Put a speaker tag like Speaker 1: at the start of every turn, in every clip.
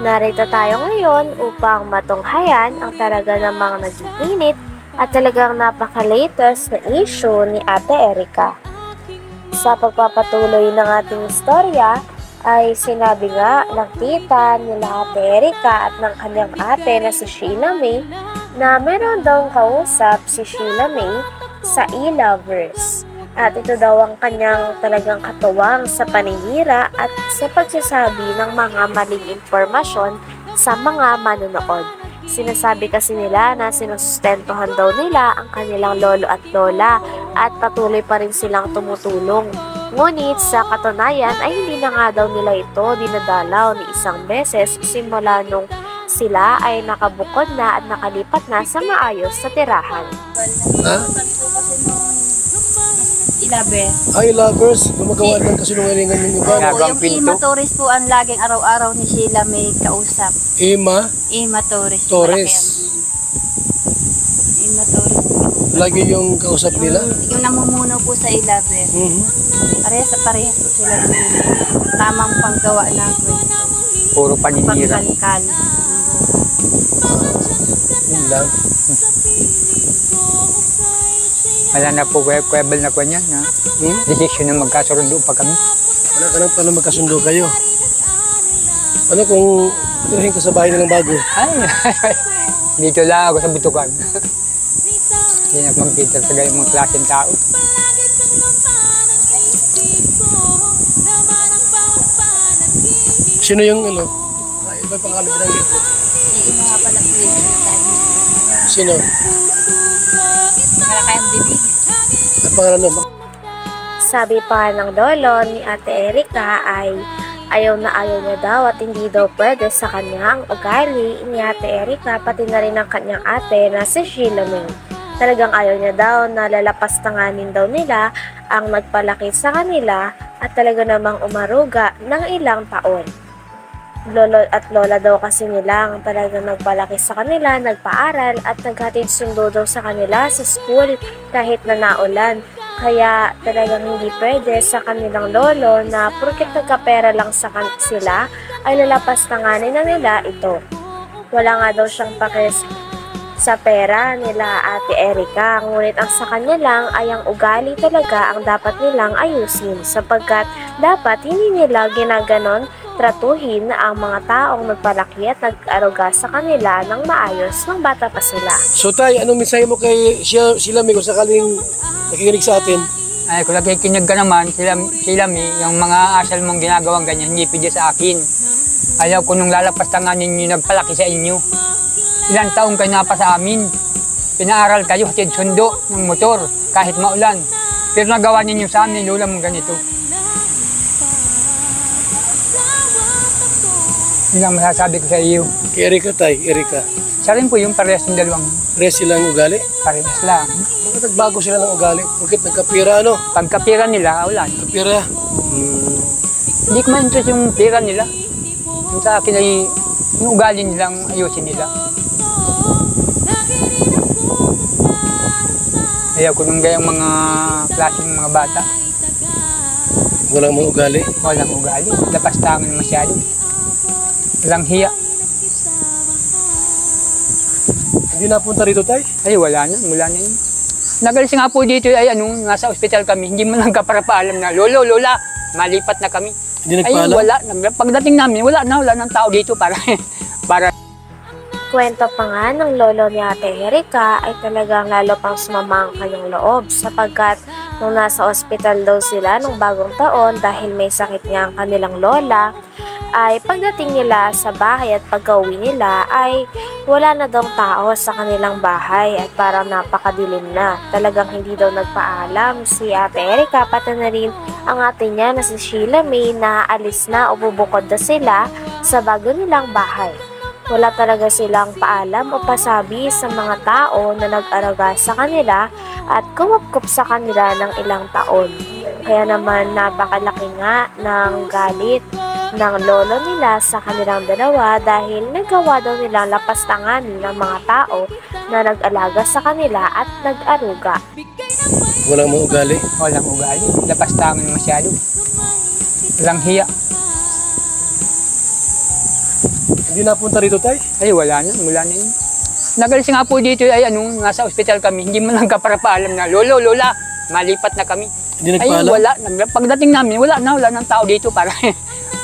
Speaker 1: Narito tayo ngayon upang matunghayan ang talaga namang nag-iinit at talagang napaka-latest na issue ni Ate Erica. Sa pagpapatuloy ng ating istorya ay sinabi nga ng tita nila Ate Erica at ng kanyang ate na si Sheila May na meron daw kausap si Sheila May sa e-lovers. At ito daw ang kanyang talagang katuwang sa paninira at sa pagsasabi ng mga maling impormasyon sa mga manonood. Sinasabi kasi nila na sinusustentuhan daw nila ang kanilang lolo at lola at patuloy pa rin silang tumutulong. Ngunit sa katunayan ay hindi na nga daw nila ito dinadalaw ni isang beses simula nung sila ay nakabukod na at nakalipat na sa maayos sa tirahan.
Speaker 2: Ha? I-lovers, gumagawa ng kasinungalingan yung iba.
Speaker 3: Yung Ima Torres po ang laging araw-araw ni Sheila may kausap.
Speaker 2: Ima
Speaker 3: Torres.
Speaker 2: Torres.
Speaker 3: Ima Torres.
Speaker 2: Lagi yung kausap nila?
Speaker 3: Yung namumuno po sa i-lover. Parehas po sila. Tamang panggawa ng kwento.
Speaker 4: Puro paninira.
Speaker 3: Pangkalkal.
Speaker 2: Yun lang.
Speaker 4: Wala na po kwebel na kanya na decision na magkasundo pa kami.
Speaker 2: Wala ka lang pala magkasundo kayo. Ano kung tuhin ka sa bahay nilang bago?
Speaker 4: Ay, dito lang ako sa butukan. Hindi na mag-cater sa gayong mga klaseng tao.
Speaker 2: Sino yung ano? Ay, iba pangalan binanggit ko.
Speaker 3: Yung mga pala po yun.
Speaker 2: Sino?
Speaker 3: Para kayang bibig.
Speaker 2: Ang pangalan naman?
Speaker 1: Sabi pa ng lolo ni Ate Erica ay ayaw na ayaw niya daw at hindi daw pwede sa kanyang ugali ni Ate Erica pati na rin ang kanyang ate na si Sheila May. Talagang ayaw niya daw na lalapastanganin daw nila ang nagpalaki sa kanila at talaga namang umaruga ng ilang taon. Lolo at lola daw kasi nila ang talagang nagpalaki sa kanila, nagpaaral at naghatid sundo daw sa kanila sa school kahit na naulan. Kaya talagang hindi pwede sa kanilang lolo na porket nagkapera lang sa sila ay lalapastanganin na nila ito. Wala nga daw siyang pakis sa pera nila Ate Erica, ngunit ang sa kanya lang ay ang ugali talaga ang dapat nilang ayusin sapagkat dapat hindi nila ginaganon tratuhin ang mga taong nagpalaki at nag-aruga sa kanila ng maayos ng bata pa sila.
Speaker 2: So tay, anong mensahe mo kay Sheila May kung sakaling nakikinig sa atin?
Speaker 4: Ay, kung nakikinig ka naman, Sheila May, yung mga asal mong ginagawang ganyan, hindi pwede sa akin. Ayaw ko nung lalapastanganin ninyo nagpalaki sa inyo. Ilang taong kayo na pa sa amin. Pinaaral kayo, hatid sundo ng motor, kahit maulan. Pero nagawa ninyo sa amin, lula mong ganito. Yun ang masasabi ko sa iyo.
Speaker 2: Kay Erica tay, Erica.
Speaker 4: Siya rin po yung parehas ng dalawang
Speaker 2: Res silang ugali?
Speaker 4: parehas lang.
Speaker 2: Bakit nagbago sila ng ugali? Bakit nagkapira ano?
Speaker 4: Pagkapira nila, wala.
Speaker 2: Kapira?
Speaker 4: Hindi ko ma-interest yung pira nila. Yung sa akin ay yung ugali nilang ayusin nila. Ayaw ko nung gayang mga klaseng mga bata.
Speaker 2: Walang mga ugali?
Speaker 4: Walang ugali. Lapastangan masyado. Walang hiya.
Speaker 2: Hindi napunta rito tay?
Speaker 4: Ay, wala na. Mula na yun. Nagalis nga po dito ay nasa ospital kami. Hindi mo lang kapara-paalam na, Lolo, Lola, malipat na kami.
Speaker 2: Hindi
Speaker 4: Ay,
Speaker 2: nagpaalam?
Speaker 4: wala. Pagdating namin, wala ng tao dito para
Speaker 1: Kwento pa nga ng lolo ni Ate Erica ay talagang lalo pang sumama ang kanyang loob sapagkat nung nasa ospital daw sila nung bagong taon dahil may sakit nga ang kanilang lola, ay pagdating nila sa bahay at pag-uwi nila ay wala na daw tao sa kanilang bahay at parang napakadilim na. Talagang hindi daw nagpaalam si Ate Erica pati na rin ang ate niya na si Sheila May na alis na o bubukod na sila sa bago nilang bahay. Wala talaga silang paalam o pasabi sa mga tao na nag-araga sa kanila at kumupkup sa kanila ng ilang taon. Kaya naman napakalaki nga ng galit ng lolo nila sa kanilang dalawa dahil nagawa daw nilang lapastangan ng mga tao na nag-alaga sa kanila at nag-aruga.
Speaker 2: Walang mga ugali?
Speaker 4: walang ugali. Lapastangan masyado. Walang hiya.
Speaker 2: Hindi napunta rito, tay?
Speaker 4: Ay, wala na yun. Nagalis nga po dito ay nasa ospital kami, hindi mo lang kaparapaalam na, Lolo, Lola, malipat na kami.
Speaker 2: Hindi
Speaker 4: Ay,
Speaker 2: nagpaalam?
Speaker 4: wala. Pagdating namin, wala ng tao dito para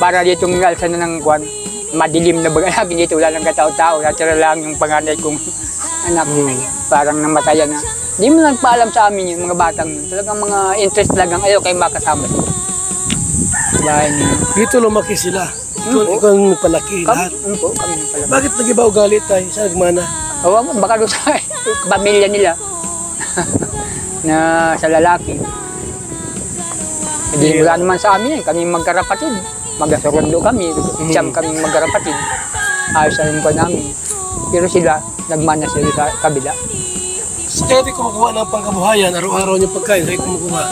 Speaker 4: para dito ng alsa na ng kwan. Madilim na baga namin dito, wala ng katao-tao. Natira lang yung panganay kong anak, parang namatayan na. Hindi mo nagpaalam sa amin yung mga batang yun. Talagang mga interest talagang ayaw kayo makasama. Bahay niyo.
Speaker 2: Dito lumaki sila. Ikaw ang nagpalaki lahat.
Speaker 4: Kami pala.
Speaker 2: Bakit nag-iba ugali, tay? Saan nagmana?
Speaker 4: Baka doon sa pamilya nila na sa lalaki. Hindi wala naman sa amin, kami magkarapatid. Magkasurundo kami, siyam kami magkarapatid. Ayos na rin ko namin. Pero sila, nagmana sila sa kabila.
Speaker 2: So, kaya di kumukuha ng pangkabuhayan, araw-araw niyong pagkain, kaya kumukuha.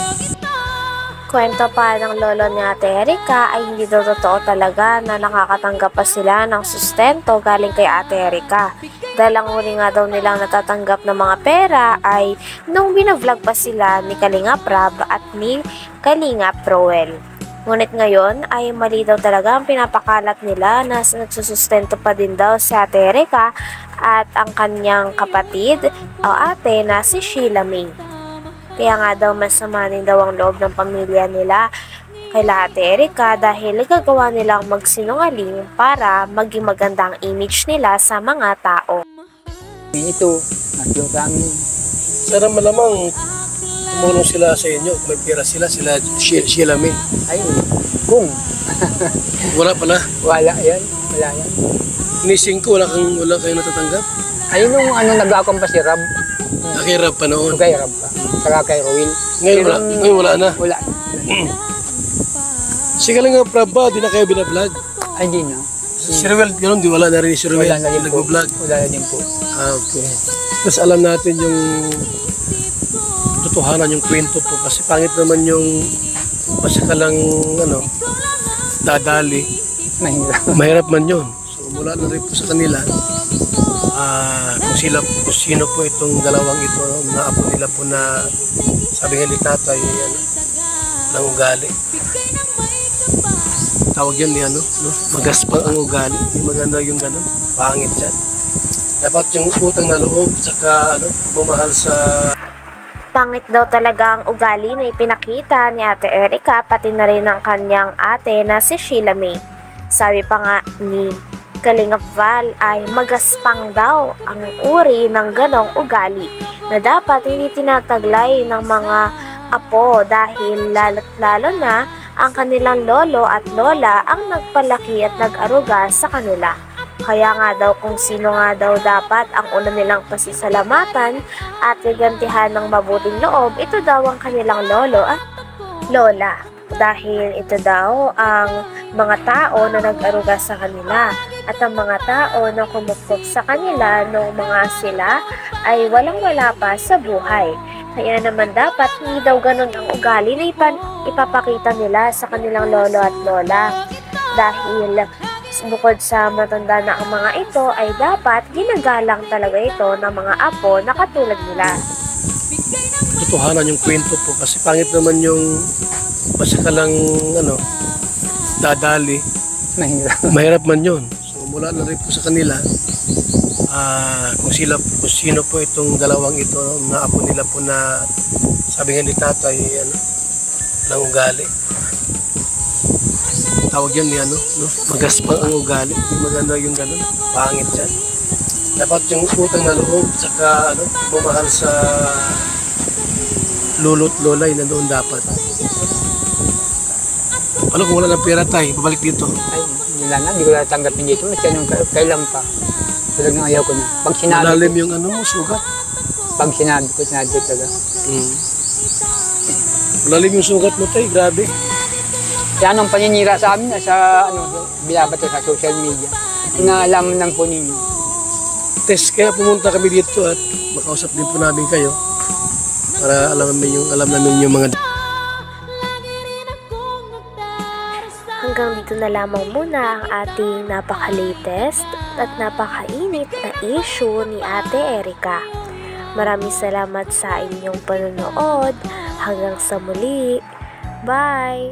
Speaker 1: Kwento pa ng lolo ni Ate Erika ay hindi daw totoo talaga na nakakatanggap pa sila ng sustento galing kay Ate Erika. Dahil ang huli nga daw nilang natatanggap ng mga pera ay nung binavlog pa sila ni Kalingap Rab at ni Kalingap Roel. Ngunit ngayon ay mali daw talaga ang pinapakalat nila na nagsusustento pa din daw si Ate Erika at ang kanyang kapatid o ate na si Sheila May. Kaya nga daw masama din daw ang loob ng pamilya nila kay Ate Erika dahil nagagawa nilang magsinungaling para maging maganda ang image nila sa mga tao.
Speaker 4: Ito, natlo kami.
Speaker 2: Sana malamang tumulong sila sa inyo. Kung may pera sila Sheila May.
Speaker 4: Ay, kung.
Speaker 2: Wala pala.
Speaker 4: Wala yan.
Speaker 2: Nising ko, wala kayo natatanggap?
Speaker 4: Ayun nung nag-akong pa si Rab.
Speaker 2: Nakirap pa noon.
Speaker 4: Kay Rab pa. Saka kay Roel.
Speaker 2: Ngayon wala na.
Speaker 4: Wala.
Speaker 2: Si Kalingap Rab ba, di na kayo binablog?
Speaker 4: Ay, di na.
Speaker 2: Si Roel, gano'n, di wala na rin si Roel.
Speaker 4: Wala na din po.
Speaker 2: Nag-vlog.
Speaker 4: Wala na din po.
Speaker 2: Okay. Tapos alam natin yung totohanan, yung kwento po. Kasi pangit naman yung pasakalang dadali.
Speaker 4: Mahirap.
Speaker 2: Mahirap man yun. So mula na rin po sa kanila, kung sino po itong dalawang ito na apo nila po na sabi nga ni tatay ng ugali. Tawag yan ni magaspang ang ugali. Hindi maganda yung gano'n. Pangit yan. Dapat yung utang na loob saka bumahal sa...
Speaker 1: Pangit daw talaga ang ugali na ipinakita ni Ate Erika pati na rin ang kanyang ate na si Sheila May. Sabi pa nga ni Kalingap Val ay magaspang daw ang uri ng ganong ugali na dapat hindi tinataglay ng mga apo dahil lalo na ang kanilang lolo at lola ang nagpalaki at nag-aruga sa kanila. Kaya nga daw kung sino nga daw dapat ang una nilang pasisalamatan at gagantihan ng mabuting loob, ito daw ang kanilang lolo at lola. Dahil ito daw ang mga tao na nag-aruga sa kanila at ang mga tao na kumukop sa kanila noong mga sila ay walang-wala pa sa buhay. Kaya naman dapat hindi daw ganun ang ugali na ipapakita nila sa kanilang lolo at lola. Dahil bukod sa matanda na ang mga ito ay dapat ginagalang talaga ito ng mga apo na katulad nila.
Speaker 2: Totohanan yung kwento po kasi pangit naman yung pasakalang dadali. Mahirap man yun. So mula na rin po sa kanila, kung sino po itong dalawang ito na apo nila po na sabi nga ni tatay ng ugali. Tawag yan ni magaspang ang ugali. Hindi maganda yung gano'n. Pangit yan. Dapat yung utang na loob saka bumahal sa lolo't lola na doon dapat. Kung wala ng pera tayo, babalik dito.
Speaker 4: Ay, hindi ko natanggapin dito. Kasi kailan pa. Talagang ayaw ko na. Pag sinabi
Speaker 2: malalim yung sugat.
Speaker 4: Pag sinabi ko talaga.
Speaker 2: Malalim yung sugat mo tayo, grabe.
Speaker 4: Yan ang paninira sa amin sa binabato sa social media. Inaalam lang po ninyo.
Speaker 2: Test, kaya pumunta kami dito at makausap din po namin kayo para alam namin yung mga...
Speaker 1: Hanggang dito na lamang muna ang ating napaka-latest at napakainit na issue ni Ate Erika. Maraming salamat sa inyong panonood. Hanggang sa muli. Bye!